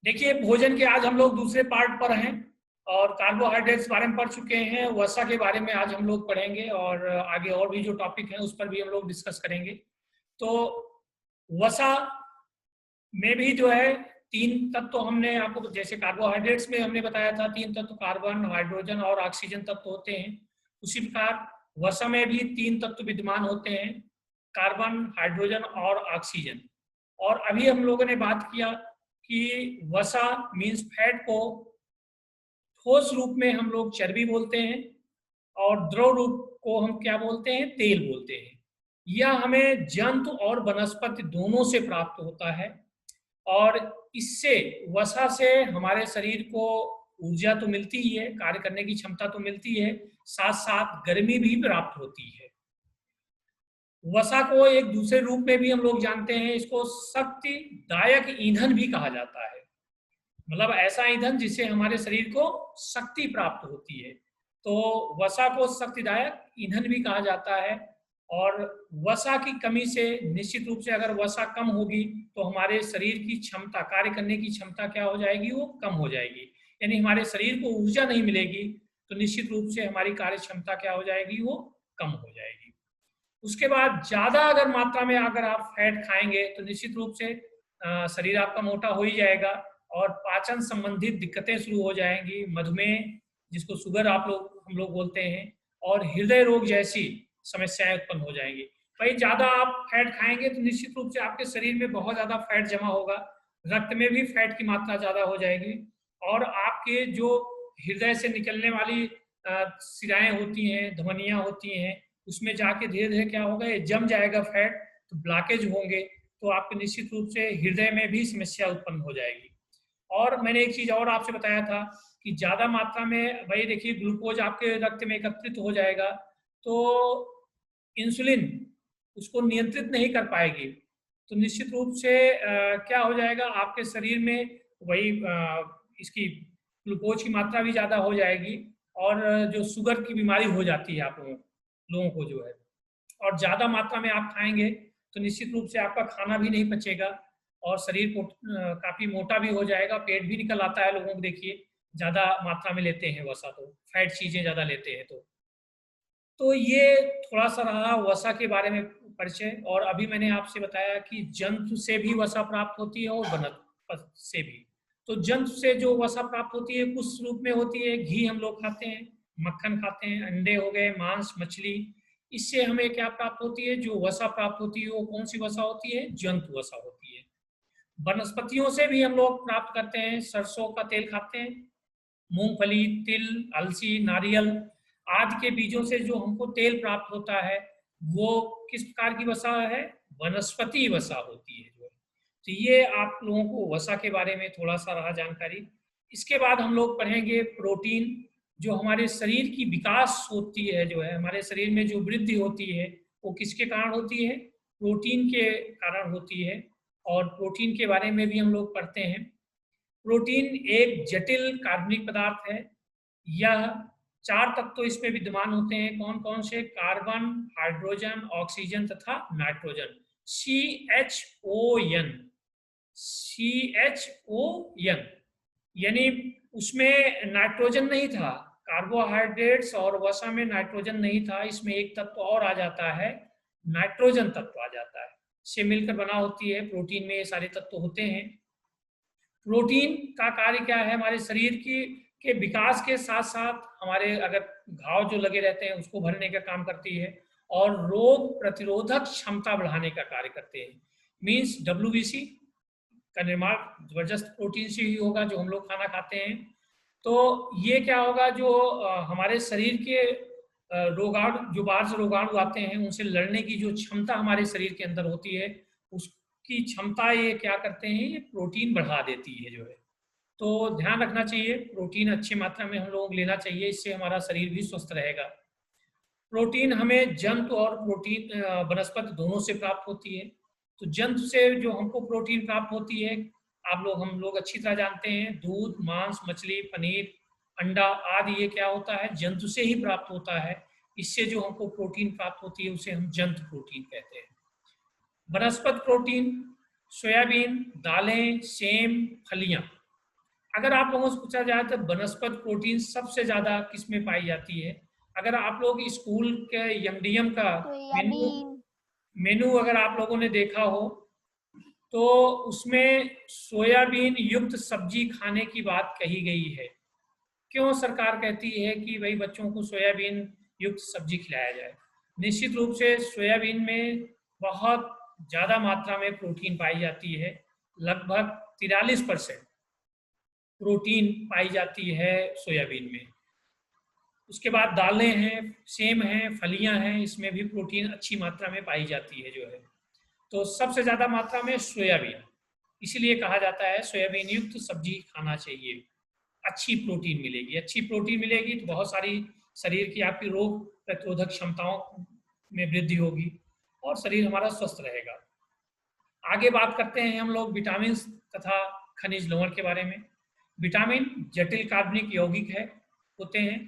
देखिए, भोजन के आज हम लोग दूसरे पार्ट पर हैं और कार्बोहाइड्रेट्स बारे में पढ़ चुके हैं। वसा के बारे में आज हम लोग पढ़ेंगे और आगे और भी जो टॉपिक हैं उस पर भी हम लोग डिस्कस करेंगे। तो वसा में भी जो है तीन तत्व हमने आपको, जैसे कार्बोहाइड्रेट्स में हमने बताया था तीन तत्व कार्बन, हाइड्रोजन और ऑक्सीजन तत्व होते हैं। उसी प्रकार वसा में भी तीन तत्व विद्यमान होते हैं, कार्बन, हाइड्रोजन और ऑक्सीजन। और अभी हम लोगों ने बात किया कि वसा मीन्स फैट को ठोस रूप में हम लोग चर्बी बोलते हैं और द्रव रूप को हम क्या बोलते हैं, तेल बोलते हैं। यह हमें जंतु और वनस्पति दोनों से प्राप्त होता है और इससे, वसा से हमारे शरीर को ऊर्जा तो मिलती ही है, कार्य करने की क्षमता तो मिलती है, साथ साथ गर्मी भी प्राप्त होती है। वसा को एक दूसरे रूप में भी हम लोग जानते हैं, इसको शक्तिदायक ईंधन भी कहा जाता है। मतलब ऐसा ईंधन जिससे हमारे शरीर को शक्ति प्राप्त होती है। तो वसा को शक्तिदायक ईंधन भी कहा जाता है। और वसा की कमी से, निश्चित रूप से अगर वसा कम होगी तो हमारे शरीर की क्षमता, कार्य करने की क्षमता क्या हो जाएगी, वो कम हो जाएगी। यानी हमारे शरीर को ऊर्जा नहीं मिलेगी तो निश्चित रूप से हमारी कार्य क्षमता क्या हो जाएगी, वो कम हो जाएगी। उसके बाद ज्यादा अगर मात्रा में अगर आप फैट खाएंगे तो निश्चित रूप से शरीर आपका मोटा हो ही जाएगा और पाचन संबंधित दिक्कतें शुरू हो जाएंगी, मधुमेह, जिसको शुगर हम लोग बोलते हैं, और हृदय रोग जैसी समस्याएं उत्पन्न हो जाएंगी। भाई ज्यादा आप फैट खाएंगे तो निश्चित रूप से आपके शरीर में बहुत ज्यादा फैट जमा होगा, रक्त में भी फैट की मात्रा ज्यादा हो जाएगी और आपके जो हृदय से निकलने वाली शिराएं होती हैं, धमनियां होती हैं, उसमें जाके धीरे धीरे क्या होगा, ये जम जाएगा फैट, तो ब्लॉकेज होंगे, तो आपके निश्चित रूप से हृदय में भी समस्या उत्पन्न हो जाएगी। और मैंने एक चीज और आपसे बताया था कि ज्यादा मात्रा में, भाई देखिए, ग्लूकोज आपके रक्त में एकत्रित हो जाएगा तो इंसुलिन उसको नियंत्रित नहीं कर पाएगी, तो निश्चित रूप से क्या हो जाएगा, आपके शरीर में वही इसकी ग्लूकोज की मात्रा भी ज्यादा हो जाएगी और जो शुगर की बीमारी हो जाती है आप लोगों को जो है। और ज्यादा मात्रा में आप खाएंगे तो निश्चित रूप से आपका खाना भी नहीं पचेगा और शरीर को काफी मोटा भी हो जाएगा, पेट भी निकल आता है लोगों को, देखिए ज्यादा मात्रा में लेते हैं वसा, तो फैट चीजें ज्यादा लेते हैं। तो ये थोड़ा सा रहा वसा के बारे में परिचय। और अभी मैंने आपसे बताया कि जंतु से भी वसा प्राप्त होती है और वनस्पति से भी। तो जंतु से जो वसा प्राप्त होती है कुछ रूप में होती है, घी हम लोग खाते हैं, मक्खन खाते हैं, अंडे हो गए, मांस, मछली, इससे हमें क्या प्राप्त होती है, जो वसा प्राप्त होती है वो कौन सी वसा होती है, जंतु वसा होती है। वनस्पतियों से भी हम लोग प्राप्त करते हैं, सरसों का तेल खाते हैं, मूंगफली, तिल, अलसी, नारियल आदि के बीजों से जो हमको तेल प्राप्त होता है वो किस प्रकार की वसा है, वनस्पति वसा होती है जो है। तो ये आप लोगों को वसा के बारे में थोड़ा सा रहा जानकारी। इसके बाद हम लोग पढ़ेंगे प्रोटीन, जो हमारे शरीर की विकास होती है, जो है हमारे शरीर में जो वृद्धि होती है वो किसके कारण होती है, प्रोटीन के कारण होती है। और प्रोटीन के बारे में भी हम लोग पढ़ते हैं। प्रोटीन एक जटिल कार्बनिक पदार्थ है। यह चार तत्व तो इसमें विद्यमान होते हैं, कौन कौन से, कार्बन, हाइड्रोजन, ऑक्सीजन तथा नाइट्रोजन। CHON, CHON, यानी उसमें नाइट्रोजन नहीं था, कार्बोहाइड्रेट्स और वसा में नाइट्रोजन नहीं था, इसमें एक तत्व और आ जाता है, नाइट्रोजन तत्व आ जाता है, से मिलकर बना होती है प्रोटीन में ये सारे तत्व होते हैं। प्रोटीन का कार्य क्या है, हमारे शरीर की के विकास के साथ साथ हमारे अगर घाव जो लगे रहते हैं उसको भरने का काम करती है और रोग प्रतिरोधक क्षमता बढ़ाने का कार्य करते हैं। मीन्स WBC का निर्माण जबरदस्त प्रोटीन से ही होगा जो हम लोग खाना खाते हैं। तो ये क्या होगा, जो हमारे शरीर के रोगाणु, जो बाहर से रोगाणु आते हैं उनसे लड़ने की जो क्षमता हमारे शरीर के अंदर होती है, उसकी क्षमता ये क्या करते हैं, ये प्रोटीन बढ़ा देती है जो है। तो ध्यान रखना चाहिए, प्रोटीन अच्छी मात्रा में हम लोगों को लेना चाहिए, इससे हमारा शरीर भी स्वस्थ रहेगा। प्रोटीन हमें जंतु और प्रोटीन वनस्पति दोनों से प्राप्त होती है। तो जंतु से जो हमको प्रोटीन प्राप्त होती है, हम लोग अच्छी तरह जानते हैं, दूध, मांस, मछली, पनीर, अंडा आदि, ये क्या होता है, जंतु से ही प्राप्त होता है। इससे जो हमको प्रोटीन प्राप्त होती है उसे हम जंतु प्रोटीन कहते हैं। वनस्पति प्रोटीन, सोयाबीन, दालें, सेम, फलियां, अगर आप लोगों से पूछा जाए तो वनस्पत प्रोटीन सबसे ज्यादा किस में पाई जाती है? अगर आप लोग स्कूल के एमडीएम का मेन्यू सोयाबीन। मेनू अगर आप लोगों ने देखा हो तो उसमें सोयाबीन युक्त सब्जी खाने की बात कही गई है। क्यों सरकार कहती है कि भाई बच्चों को सोयाबीन युक्त सब्जी खिलाया जाए? निश्चित रूप से सोयाबीन में बहुत ज़्यादा मात्रा में प्रोटीन पाई जाती है। लगभग 43% प्रोटीन पाई जाती है सोयाबीन में। उसके बाद दालें हैं, सेम हैं, फलियां हैं, इसमें भी प्रोटीन अच्छी मात्रा में पाई जाती है जो है। तो सबसे ज़्यादा मात्रा में सोयाबीन, इसीलिए कहा जाता है सोयाबीन युक्त सब्जी खाना चाहिए। अच्छी प्रोटीन मिलेगी, अच्छी प्रोटीन मिलेगी तो बहुत सारी शरीर की आपकी रोग प्रतिरोधक क्षमताओं में वृद्धि होगी और शरीर हमारा स्वस्थ रहेगा। आगे बात करते हैं हम लोग विटामिन तथा खनिज लवण के बारे में। विटामिन जटिल कार्बनिक यौगिक है होते हैं।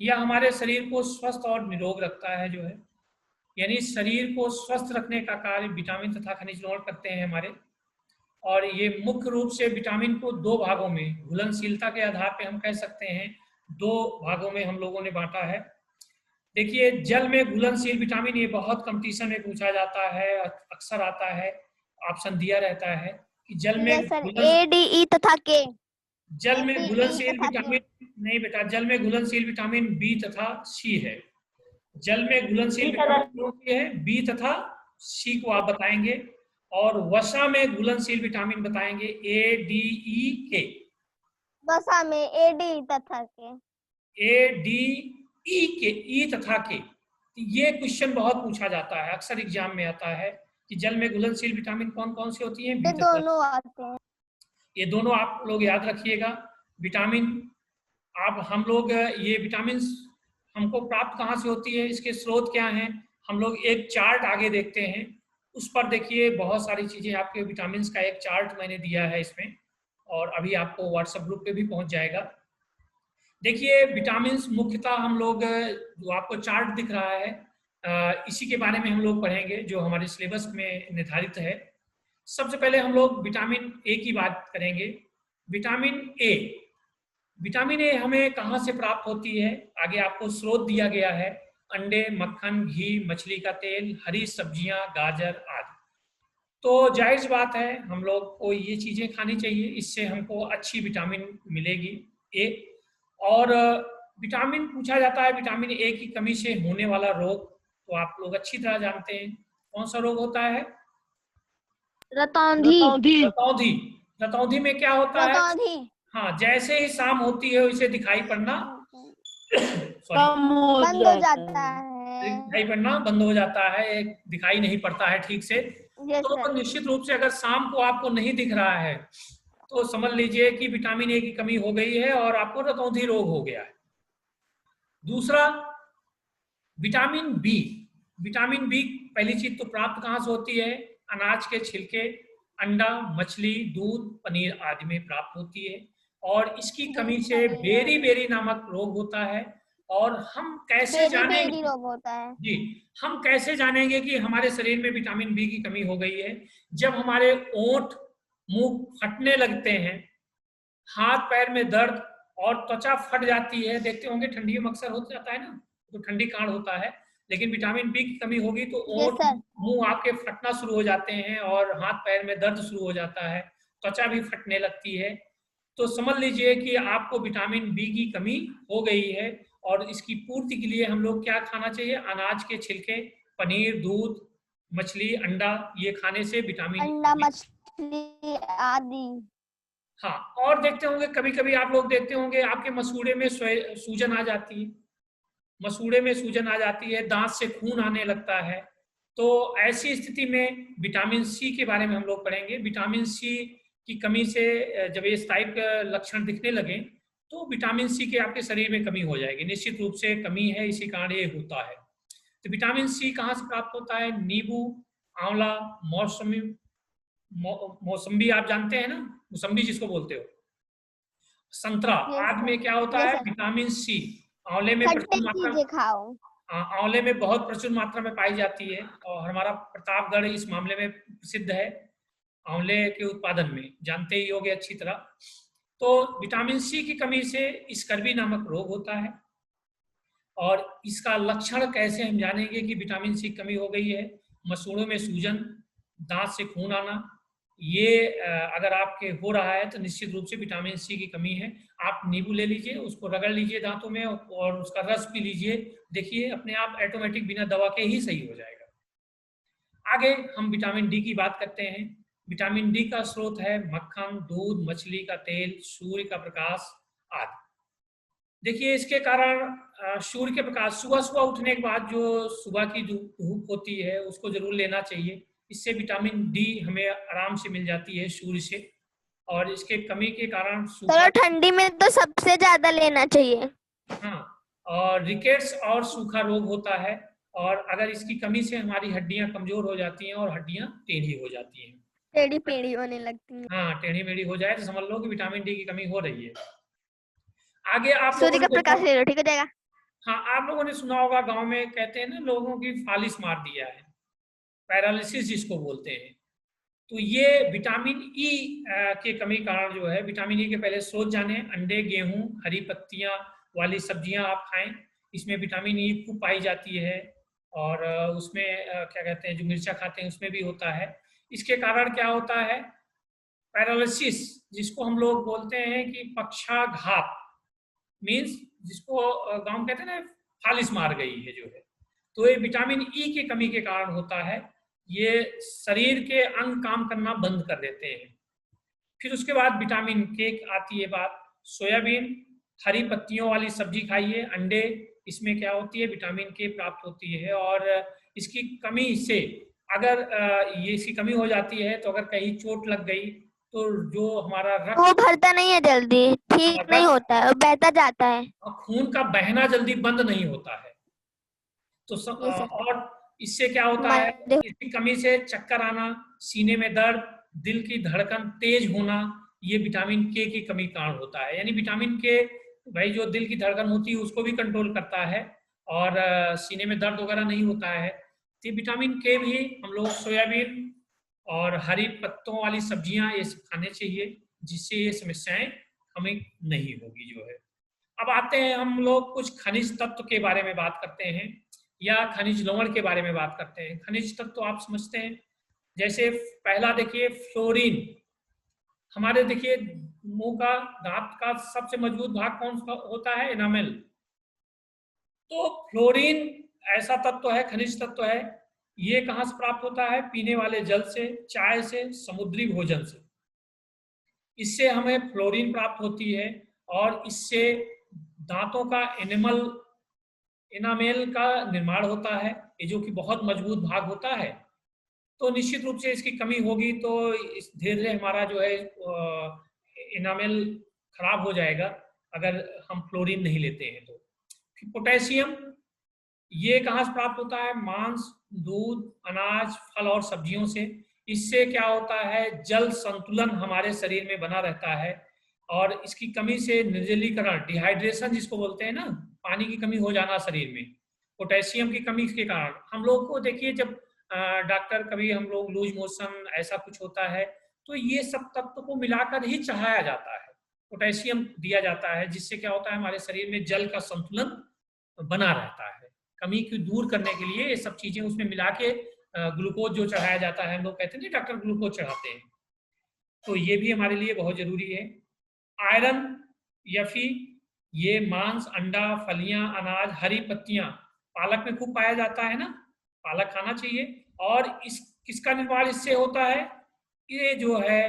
यह हमारे शरीर को स्वस्थ और निरोग रखता है जो है, यानी शरीर को स्वस्थ रखने का कार्य विटामिन तथा खनिज लवण करते हैं हमारे। और ये मुख्य रूप से विटामिन को दो भागों में, घुलनशीलता के आधार पे हम कह सकते हैं दो भागों में हम लोगों ने बांटा है। देखिए, जल में घुलनशील विटामिन, ये बहुत कंपटीशन में पूछा जाता है, अक्सर आता है, ऑप्शन दिया रहता है कि जल में yes sir, A D E तथा के। जल ए में डी ई घुलनशील तथा के। विटामिन, नहीं बेटा, जल में घुलनशील विटामिन बी तथा सी है। जल में घुलनशील विटामिन कौन सी है? बी तथा सी को आप बताएंगे। और वसा में घुलनशील विटामिन बताएंगे ए डी ई के। वसा में ए डी ई तथा के। ए डी ई के, ई तथा के। ये क्वेश्चन बहुत पूछा जाता है, अक्सर एग्जाम में आता है कि जल में घुलनशील विटामिन कौन कौन सी होती हैं? बी ये तथा। दोनों आते हैं। ये दोनों आप लोग याद रखिएगा। विटामिन, आप हम लोग ये विटामिन हमको प्राप्त कहाँ से होती है, इसके स्रोत क्या हैं? हम लोग एक चार्ट आगे देखते हैं, उस पर देखिए बहुत सारी चीजें आपके विटामिन का एक चार्ट मैंने दिया है इसमें, और अभी आपको व्हाट्सएप ग्रुप पे भी पहुंच जाएगा। देखिए, विटामिन मुख्यतः हम लोग जो आपको चार्ट दिख रहा है इसी के बारे में हम लोग पढ़ेंगे जो हमारे सिलेबस में निर्धारित है। सबसे पहले हम लोग विटामिन ए की बात करेंगे। विटामिन ए, विटामिन ए हमें कहाँ से प्राप्त होती है? आगे आपको स्रोत दिया गया है, अंडे, मक्खन, घी, मछली का तेल, हरी सब्जियां, गाजर आदि। तो जायज बात है हम लोग को ये चीजें खानी चाहिए, इससे हमको अच्छी विटामिन मिलेगी ए। और विटामिन पूछा जाता है, विटामिन ए की कमी से होने वाला रोग तो आप लोग अच्छी तरह जानते हैं, कौन सा रोग होता है? रतौंधी। रतौंधी। रतौंधी में क्या होता है? रतौंधी हाँ, जैसे ही शाम होती है उसे दिखाई पड़ना सॉरी, बंद हो जाता है। दिखाई पड़ना बंद हो जाता है, दिखाई नहीं पड़ता है ठीक से। यस तो सर। निश्चित रूप से अगर शाम को आपको नहीं दिख रहा है तो समझ लीजिए कि विटामिन ए की कमी हो गई है और आपको रतौंधी रोग हो गया है। दूसरा, विटामिन बी। विटामिन बी पहली चीज तो प्राप्त कहाँ से होती है? अनाज के छिलके, अंडा, मछली, दूध, पनीर आदि में प्राप्त होती है। और इसकी कमी से बेरी बेरी नामक रोग होता है। और हम कैसे बेरी जानेंगे? रोग होता है जी, हम कैसे जानेंगे कि हमारे शरीर में विटामिन बी की कमी हो गई है? जब हमारे ओंठ, मुंह फटने लगते हैं, हाथ पैर में दर्द और त्वचा फट जाती है। देखते होंगे ठंडियों में अक्सर हो जाता है ना, तो ठंडी काढ़ होता है। लेकिन विटामिन बी की कमी होगी तो यस ओंठ, सर। मुंह आपके फटना शुरू हो जाते हैं और हाथ पैर में दर्द शुरू हो जाता है, त्वचा भी फटने लगती है। तो समझ लीजिए कि आपको विटामिन बी की कमी हो गई है। और इसकी पूर्ति के लिए हम लोग क्या खाना चाहिए? अनाज के छिलके, पनीर, दूध, मछली, अंडा, ये खाने से विटामिन अंडा, मछली आदि। हाँ। और देखते होंगे कभी कभी आप लोग देखते होंगे आपके मसूड़े में सूजन आ जाती है, मसूड़े में सूजन आ जाती है, दांत से खून आने लगता है। तो ऐसी स्थिति में विटामिन सी के बारे में हम लोग पढ़ेंगे। विटामिन सी की कमी से जब इस टाइप के लक्षण दिखने लगे तो विटामिन सी के आपके शरीर में कमी हो जाएगी, निश्चित रूप से कमी है, इसी कारण ये होता है। तो विटामिन सी कहाँ से प्राप्त होता है? नींबू, आंवला, मौसमी, मौसम्बी आप जानते हैं ना, मौसम्बी जिसको बोलते हो, संतरा आदि में क्या होता है? Vitamin C. आंवले में प्रचुर मात्रा, चीजें खाओ। आंवले में बहुत प्रचुर मात्रा में पाई जाती है और हमारा प्रतापगढ़ इस मामले में प्रसिद्ध है आंवले के उत्पादन में, जानते ही होंगे अच्छी तरह। तो विटामिन सी की कमी से स्कर्वी नामक रोग होता है। और इसका लक्षण कैसे हम जानेंगे कि विटामिन सी कमी हो गई है? मसूड़ों में सूजन, दांत से खून आना, ये अगर आपके हो रहा है तो निश्चित रूप से विटामिन सी की कमी है। आप नींबू ले लीजिए, उसको रगड़ लीजिए दांतों में और उसका रस पी लीजिए, देखिए अपने आप ऑटोमेटिक बिना दवा के ही सही हो जाएगा। आगे हम विटामिन डी की बात करते हैं। विटामिन डी का स्रोत है मक्खन, दूध, मछली का तेल, सूर्य का प्रकाश आदि। देखिए इसके कारण सूर्य के प्रकाश, सुबह सुबह उठने के बाद जो सुबह की धूप होती है उसको जरूर लेना चाहिए। इससे विटामिन डी हमें आराम से मिल जाती है सूर्य से। और इसके कमी के कारण चलो ठंडी में तो सबसे ज्यादा लेना चाहिए। हाँ, और रिकेट्स और सूखा रोग होता है। और अगर इसकी कमी से हमारी हड्डियां कमजोर हो जाती हैं और हड्डियां टेढ़ी हो जाती हैं, टेढ़ी पेढ़ी होने लगती है। हाँ टेढ़ी मेढ़ी हो जाए तो समझ लो कि विटामिन डी की कमी हो रही है। आगे आप लोगों सूर्य ने का प्रकाश ले लो, ठीक हो जाएगा। हाँ, आप लोगों ने सुना होगा गांव में कहते हैं ना, लोगों की फालिस मार दिया है, पैरालिसिस जिसको बोलते हैं। तो ये विटामिन ई के कमी कारण जो है, विटामिन ई के पहले स्रोत जाने। अंडे, गेहूं, हरी पत्तियां वाली सब्जियां आप खाएं, इसमें विटामिन ई खूब पाई जाती है। और उसमें क्या कहते हैं, जो मिर्चा खाते हैं उसमें भी होता है। इसके कारण क्या होता है, पैरालिसिस जिसको हम लोग बोलते हैं कि पक्षाघात, मीन्स जिसको गांव कहते हैं ना, फालिस मार गई है जो है, तो ये विटामिन ई की कमी के कारण होता है। ये शरीर के अंग काम करना बंद कर देते हैं। फिर उसके बाद विटामिन के आती है बात। सोयाबीन, हरी पत्तियों वाली सब्जी खाइए, अंडे, इसमें क्या होती है, विटामिन के प्राप्त होती है। और इसकी कमी से अगर ये इसकी कमी हो जाती है तो अगर कहीं चोट लग गई तो जो हमारा वो रक्त, भरता नहीं है जल्दी, ठीक नहीं होता है, बहता जाता है। खून का बहना जल्दी बंद नहीं होता है। तो ये सब और इससे क्या होता है, हमारे इसकी कमी से चक्कर आना, सीने में दर्द, दिल की धड़कन तेज होना, ये विटामिन के की कमी कारण होता है। यानी विटामिन के भाई जो दिल की धड़कन होती है उसको भी कंट्रोल करता है और सीने में दर्द वगैरह नहीं होता है। तो विटामिन के भी हम लोग सोयाबीन और हरी पत्तों वाली सब्जियां ये सब खाने चाहिए, जिससे ये समस्याएं हमें नहीं होगी जो है। अब आते हैं हम लोग कुछ खनिज तत्व के बारे में बात करते हैं, या खनिज लवण के बारे में बात करते हैं। खनिज तत्व तो आप समझते हैं, जैसे पहला देखिए फ्लोरीन। हमारे देखिए मुंह का, दांत का सबसे मजबूत भाग कौन सा होता है, एनामेल। तो फ्लोरीन ऐसा तत्व है, खनिज तत्व है। ये कहाँ से प्राप्त होता है, पीने वाले जल से, चाय से, समुद्री भोजन से। इससे हमें फ्लोरीन प्राप्त होती है और इससे दांतों का एनामेल का निर्माण होता है, ये जो कि बहुत मजबूत भाग होता है। तो निश्चित रूप से इसकी कमी होगी तो धीरे धीरे हमारा जो है एनामेल खराब हो जाएगा अगर हम फ्लोरीन नहीं लेते हैं तो। फिर पोटेशियम, ये कहाँ से प्राप्त होता है, मांस, दूध, अनाज, फल और सब्जियों से। इससे क्या होता है, जल संतुलन हमारे शरीर में बना रहता है। और इसकी कमी से निर्जलीकरण, डिहाइड्रेशन जिसको बोलते हैं ना, पानी की कमी हो जाना शरीर में, पोटेशियम की कमी के कारण। हम लोग को देखिए जब डॉक्टर, कभी हम लोग लूज मोशन ऐसा कुछ होता है तो ये सब तत्व को मिलाकर ही चढ़ाया जाता है, पोटेशियम दिया जाता है, जिससे क्या होता है हमारे शरीर में जल का संतुलन बना रहता है। कमी को दूर करने के लिए ये सब चीजें उसमें मिला के ग्लूकोज जो चढ़ाया जाता है, हम लोग कहते हैं ना डॉक्टर ग्लूकोज चढ़ाते हैं, तो ये भी हमारे लिए बहुत जरूरी है। आयरन, यफी, ये मांस, अंडा, फलियां, अनाज, हरी पत्तियां, पालक में खूब पाया जाता है ना, पालक खाना चाहिए। और इस किसका निर्माण इससे होता है, ये जो है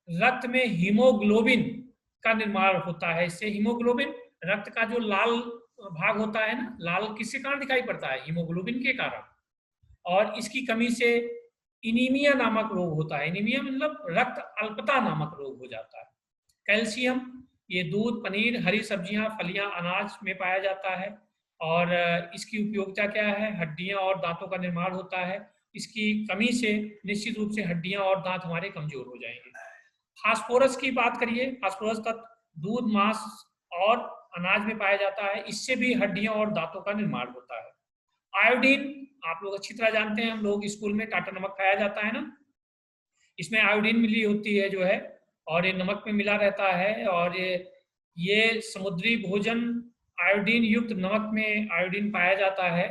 रक्त में हीमोग्लोबिन का निर्माण होता है इससे। हीमोग्लोबिन रक्त का जो लाल भाग होता है ना, लाल किसके कारण दिखाई पड़ता है, हीमोग्लोबिन के कारण। और इसकी कमी से इनीमिया नामक रोग होता है। इनीमिया मतलब रक्त अल्पता नामक रोग हो जाता है। कैल्शियम, ये दूध, पनीर, हरी सब्जियां, फलियां, अनाज में पाया जाता है। और इसकी उपयोगिता क्या है, हड्डियां और दांतों का निर्माण होता है। इसकी कमी से निश्चित रूप से हड्डियां और दांत हमारे कमजोर हो जाएंगे। फास्फोरस की बात करिए, फास्फोरस तत्व दूध, मांस और अनाज में पाया जाता है, इससे भी हड्डियां और दांतों का निर्माण होता है। आयोडीन, आप लोग अच्छी तरह जानते हैं, हम लोग स्कूल में टाटा नमक खाया जाता है ना, इसमें आयोडीन मिली होती है जो है, और ये नमक में मिला रहता है, और ये समुद्री भोजन आयोडीन युक्त नमक में आयोडीन पाया जाता है,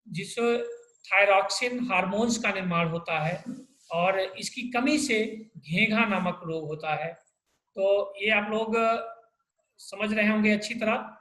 जिससे थायरॉक्सिन हार्मोन्स का निर्माण होता है, और इसकी कमी से घेंघा नामक रोग होता है। तो ये आप लोग समझ रहे होंगे अच्छी तरह।